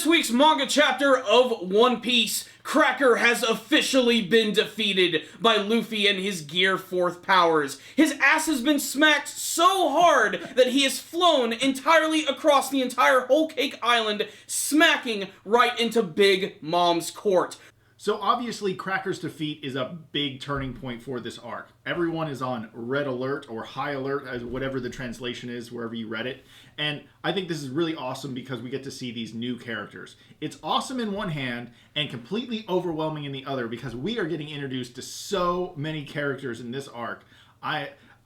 this week's manga chapter of One Piece, Cracker has officially been defeated by Luffy and his Gear 4th powers. His ass has been smacked so hard that he has flown entirely across the entire Whole Cake Island, smacking right into Big Mom's court. So obviously, Cracker's defeat is a big turning point for this arc. Everyone is on red alert or high alert, as whatever the translation is, wherever you read it. And I think this is really awesome because we get to see these new characters. It's awesome in one hand and completely overwhelming in the other because we are getting introduced to so many characters in this arc.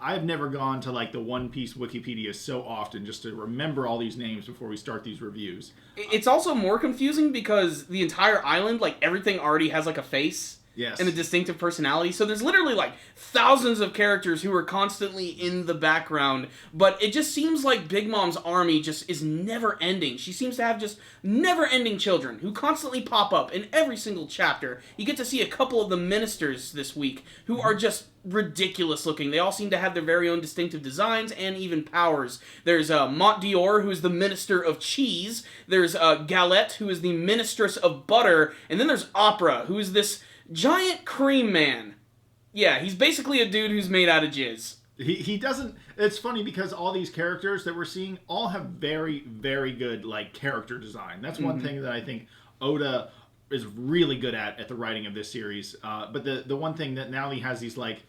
I've never gone to like the One Piece Wikipedia so often just to remember all these names before we start these reviews. It's also more confusing because the entire island, like everything already has like a face. Yes. And a distinctive personality. So there's literally like thousands of characters who are constantly in the background, but it just seems like Big Mom's army just is never ending. She seems to have just never ending children who constantly pop up in every single chapter. You get to see a couple of the ministers this week who are just ridiculous looking. They all seem to have their very own distinctive designs and even powers. There's Mont Dior, who is the minister of cheese. There's Galette, who is the mistress of butter. And then there's Opera, who is this giant cream man. Yeah, he's basically a dude who's made out of jizz. He doesn't... It's funny because all these characters that we're seeing all have very, very good, like, character design. That's one thing that I think Oda is really good at the writing of this series. But the one thing that now he has these, like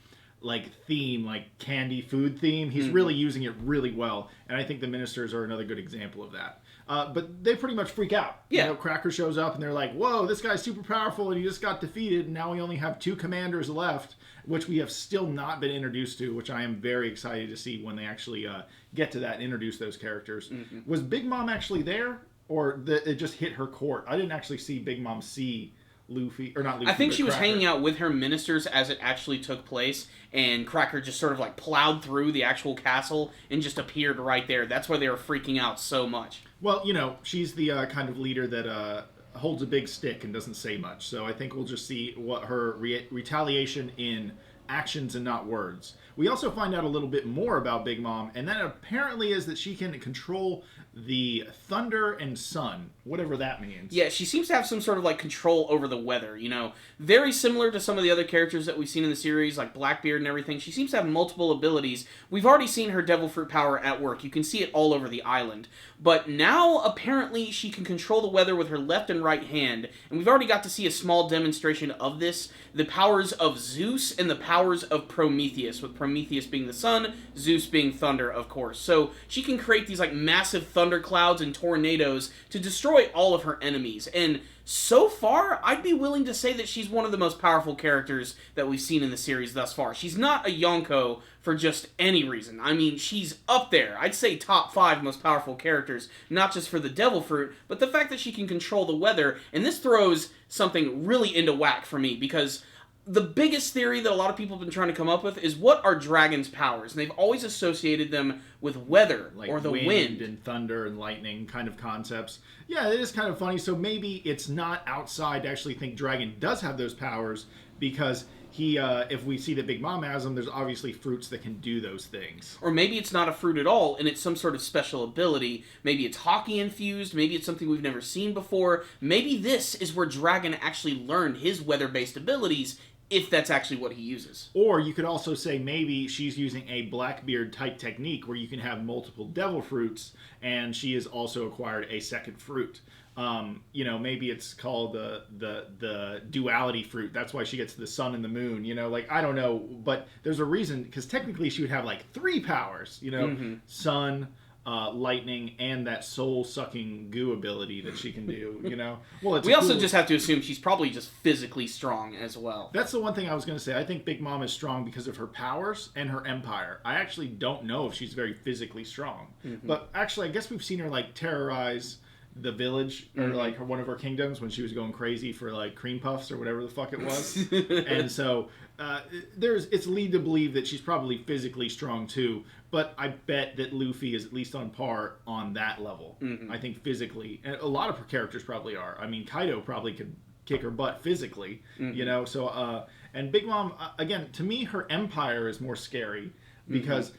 theme, like candy food theme, he's really using it really well. And I think the ministers are another good example of that. But they pretty much freak out. Yeah. You know, Cracker shows up and they're like, whoa, this guy's super powerful and he just got defeated and now we only have 2 commanders left, which we have still not been introduced to, which I am very excited to see when they actually get to that and introduce those characters. Was Big Mom actually there? Or it just hit her court? I didn't actually see Big Mom see Luffy, or not Luffy, I think she was Cracker. hanging out with her ministers as it actually took place, and Cracker just sort of like plowed through the actual castle and just appeared right there. That's why they were freaking out so much. Well, you know, she's the kind of leader that holds a big stick and doesn't say much. So I think we'll just see what her retaliation in actions and not words. We also find out a little bit more about Big Mom, and that apparently is that she can control the thunder and sun, whatever that means. Yeah, she seems to have some sort of like control over the weather, you know. Very similar to some of the other characters that we've seen in the series, like Blackbeard and everything. She seems to have multiple abilities. We've already seen her Devil Fruit power at work. You can see it all over the island. But now, apparently, she can control the weather with her left and right hand. And we've already got to see a small demonstration of this. The powers of Zeus and the powers of Prometheus, with Prometheus being the sun, Zeus being thunder, of course. So she can create these like massive thunder clouds and tornadoes to destroy all of her enemies. And so far, I'd be willing to say that she's one of the most powerful characters that we've seen in the series thus far. She's not a Yonko for just any reason. I mean, she's up there. I'd say top 5 most powerful characters, not just for the Devil Fruit, but the fact that she can control the weather. And this throws something really into whack for me, because the biggest theory that a lot of people have been trying to come up with is, what are dragons' powers? And they've always associated them with weather, like or the wind. And thunder and lightning kind of concepts. Yeah, it is kind of funny. So maybe it's not outside to actually think Dragon does have those powers, because he, if we see that Big Mom has them, there's obviously fruits that can do those things. Or maybe it's not a fruit at all, and it's some sort of special ability. Maybe it's hockey infused, maybe it's something we've never seen before. Maybe this is where Dragon actually learned his weather-based abilities, if that's actually what he uses. Or you could also say maybe she's using a Blackbeard type technique where you can have multiple devil fruits, and she has also acquired a second fruit. You know, maybe it's called the duality fruit. That's why she gets the sun and the moon. You know, like, I don't know, but there's a reason, because technically she would have like 3 powers. You know, sun, lightning, and that soul-sucking goo ability that she can do, you know? Well, we also just have to assume she's probably just physically strong as well. That's the one thing I was going to say. I think Big Mom is strong because of her powers and her empire. I actually don't know if she's very physically strong. But actually, I guess we've seen her, like, terrorize the village, or like one of her kingdoms, when she was going crazy for like cream puffs or whatever the fuck it was. And so it's lead to believe that she's probably physically strong too, but I bet that Luffy is at least on par on that level. I think physically, and a lot of her characters probably are. I mean, Kaido probably could kick her butt physically, you know. So and Big Mom, again, to me, her empire is more scary, because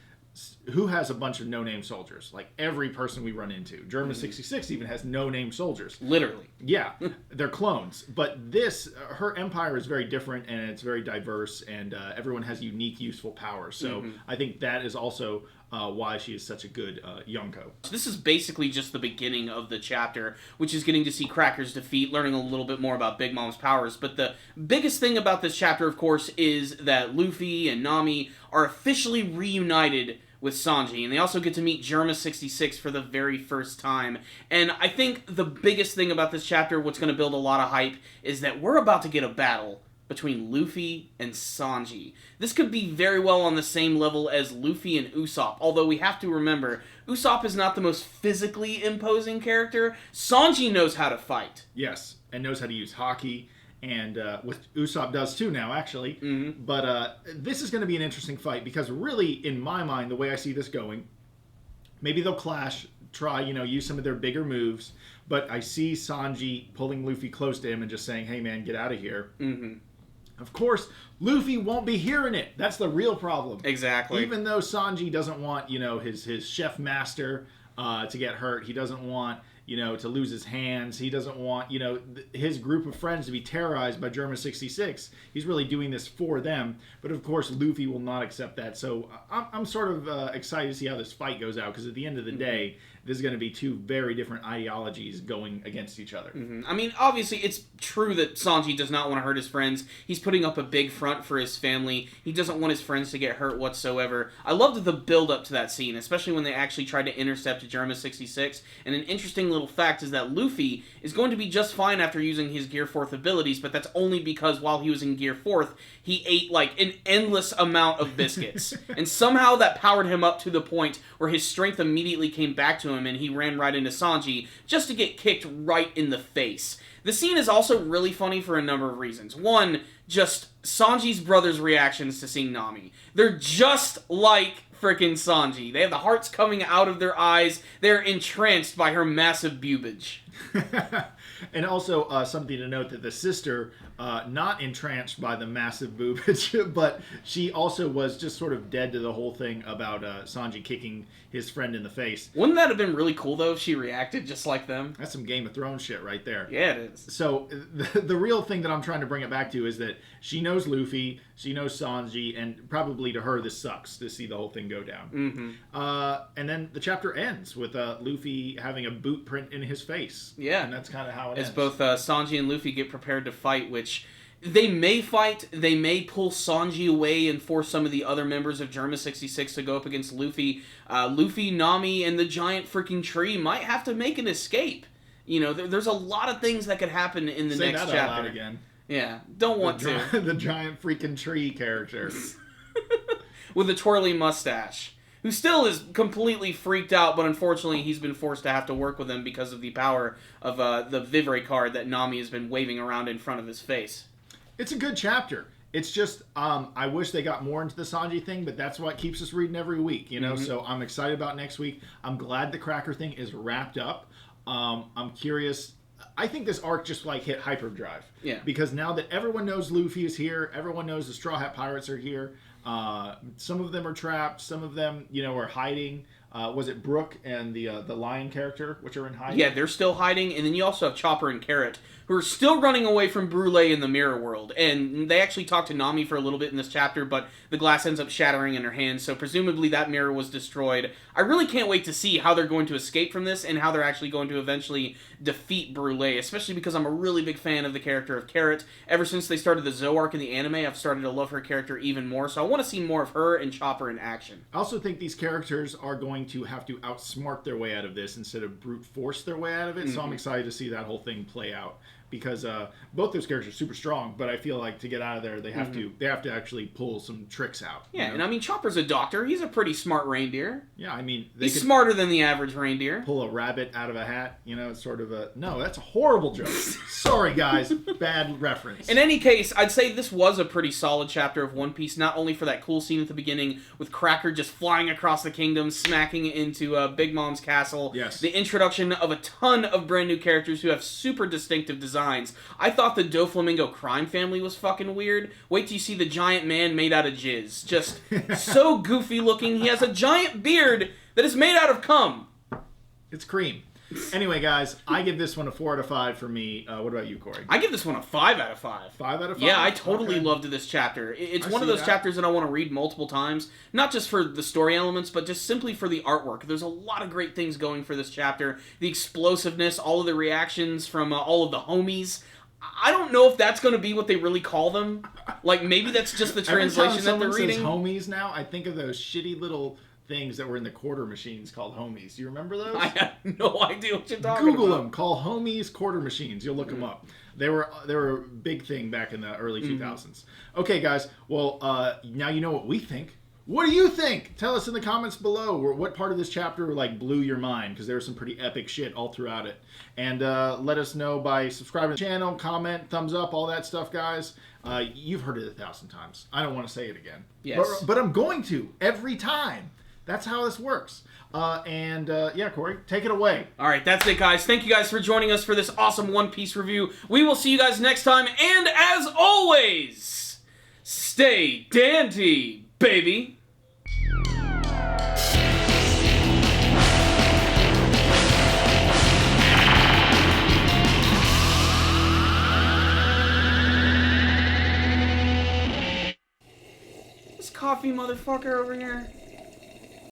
who has a bunch of no-name soldiers? Like every person we run into. Germa 66 even has no-name soldiers. Literally. Yeah, they're clones. But her empire is very different, and it's very diverse, and everyone has unique, useful powers. So I think that is also why she is such a good Yonko. This is basically just the beginning of the chapter, which is getting to see Cracker's defeat, learning a little bit more about Big Mom's powers. But the biggest thing about this chapter, of course, is that Luffy and Nami are officially reunited with Sanji, and they also get to meet Germa 66 for the very first time. And I think the biggest thing about this chapter, what's going to build a lot of hype, is that we're about to get a battle between Luffy and Sanji. This could be very well on the same level as Luffy and Usopp, although we have to remember, Usopp is not the most physically imposing character. Sanji knows how to fight. Yes, and knows how to use hockey, and with Usopp does too now, actually. But this is going to be an interesting fight, because really, in my mind, the way I see this going, maybe they'll clash, try, use some of their bigger moves, but I see Sanji pulling Luffy close to him and just saying, hey man, get out of here. Of course, Luffy won't be hearing it. That's the real problem. Exactly. Even though Sanji doesn't want, his chef master to get hurt. He doesn't want, to lose his hands. He doesn't want, his group of friends to be terrorized by Germa 66. He's really doing this for them. But of course, Luffy will not accept that. So I'm sort of excited to see how this fight goes out, because at the end of the day, this is going to be two very different ideologies going against each other. I mean, obviously, it's true that Sanji does not want to hurt his friends. He's putting up a big front for his family. He doesn't want his friends to get hurt whatsoever. I loved the build-up to that scene, especially when they actually tried to intercept Germa 66. And an interesting little fact is that Luffy is going to be just fine after using his Gear 4th abilities, but that's only because while he was in Gear 4th, he ate, like, an endless amount of biscuits. And somehow that powered him up to the point where his strength immediately came back to him, and he ran right into Sanji just to get kicked right in the face. The scene is also really funny for a number of reasons. One, just Sanji's brothers' reactions to seeing Nami. They're just like frickin' Sanji. They have the hearts coming out of their eyes. They're entranced by her massive bubage. And also something to note that the sister, not entranced by the massive boobage, but she also was just sort of dead to the whole thing about Sanji kicking his friend in the face. Wouldn't that have been really cool, though, if she reacted just like them? That's some Game of Thrones shit right there. Yeah, it is. So the real thing that I'm trying to bring it back to is that she knows Luffy, she knows Sanji, and probably to her this sucks to see the whole thing go down. And then the chapter ends with Luffy having a boot print in his face. Yeah. And that's kind of how it As ends. both Sanji and Luffy get prepared to fight, which they may fight, they may pull Sanji away and force some of the other members of Germa 66 to go up against Luffy. Luffy, Nami, and the giant freaking tree might have to make an escape. There's a lot of things that could happen in the Say next that chapter. Out loud again. Yeah, don't want to. The giant freaking tree character. With a twirly mustache. Who still is completely freaked out, but unfortunately he's been forced to have to work with him because of the power of the Vivre card that Nami has been waving around in front of his face. It's a good chapter. It's just, I wish they got more into the Sanji thing, but that's what keeps us reading every week, So I'm excited about next week. I'm glad the Cracker thing is wrapped up. I'm curious. I think this arc just hit hyperdrive. Yeah. Because now that everyone knows Luffy is here, everyone knows the Straw Hat Pirates are here. Some of them are trapped. Some of them, are hiding. Was it Brooke and the lion character, which are in hiding? Yeah, they're still hiding. And then you also have Chopper and Carrot, who are still running away from Brule in the mirror world. And they actually talk to Nami for a little bit in this chapter, but the glass ends up shattering in her hand, so presumably that mirror was destroyed. I really can't wait to see how they're going to escape from this and how they're actually going to eventually defeat Brule, especially because I'm a really big fan of the character of Carrot. Ever since they started the Zoe arc in the anime, I've started to love her character even more, so I want to see more of her and Chopper in action. I also think these characters are going to have to outsmart their way out of this instead of brute force their way out of it, so I'm excited to see that whole thing play out. Because both those characters are super strong, but I feel like to get out of there, they have to actually pull some tricks out. Yeah, and I mean, Chopper's a doctor. He's a pretty smart reindeer. Yeah, I mean... He's smarter than the average reindeer. Pull a rabbit out of a hat, it's sort of a... No, that's a horrible joke. Sorry, guys. Bad reference. In any case, I'd say this was a pretty solid chapter of One Piece, not only for that cool scene at the beginning with Cracker just flying across the kingdom, smacking into Big Mom's castle. Yes. The introduction of a ton of brand new characters who have super distinctive designs. designs. I thought the Doflamingo crime family was fucking weird. Wait till you see the giant man made out of jizz. Just so goofy looking. He has a giant beard that is made out of cum. It's cream. Anyway, guys, I give this one a 4 out of 5 for me. What about you, Corey? I give this one a 5 out of 5. 5 out of 5? Yeah, I totally loved this chapter. It's one of those chapters that I want to read multiple times. Not just for the story elements, but just simply for the artwork. There's a lot of great things going for this chapter. The explosiveness, all of the reactions from all of the homies. I don't know if that's going to be what they really call them. Like, maybe that's just the translation that they're reading. Says homies now, I think of those shitty little things that were in the quarter machines called homies. Do you remember those? I have no idea what you're talking about. Google them. Call homies quarter machines. You'll look them up. They were a big thing back in the early 2000s. Okay, guys. Well, now you know what we think. What do you think? Tell us in the comments below. What part of this chapter like blew your mind? Because there was some pretty epic shit all throughout it. And let us know by subscribing to the channel, comment, thumbs up, all that stuff, guys. You've heard it 1,000 times. I don't want to say it again. Yes. But I'm going to every time. That's how this works. Yeah, Corey, take it away. All right, that's it, guys. Thank you guys for joining us for this awesome One Piece review. We will see you guys next time. And as always, stay dandy, baby. This coffee motherfucker over here.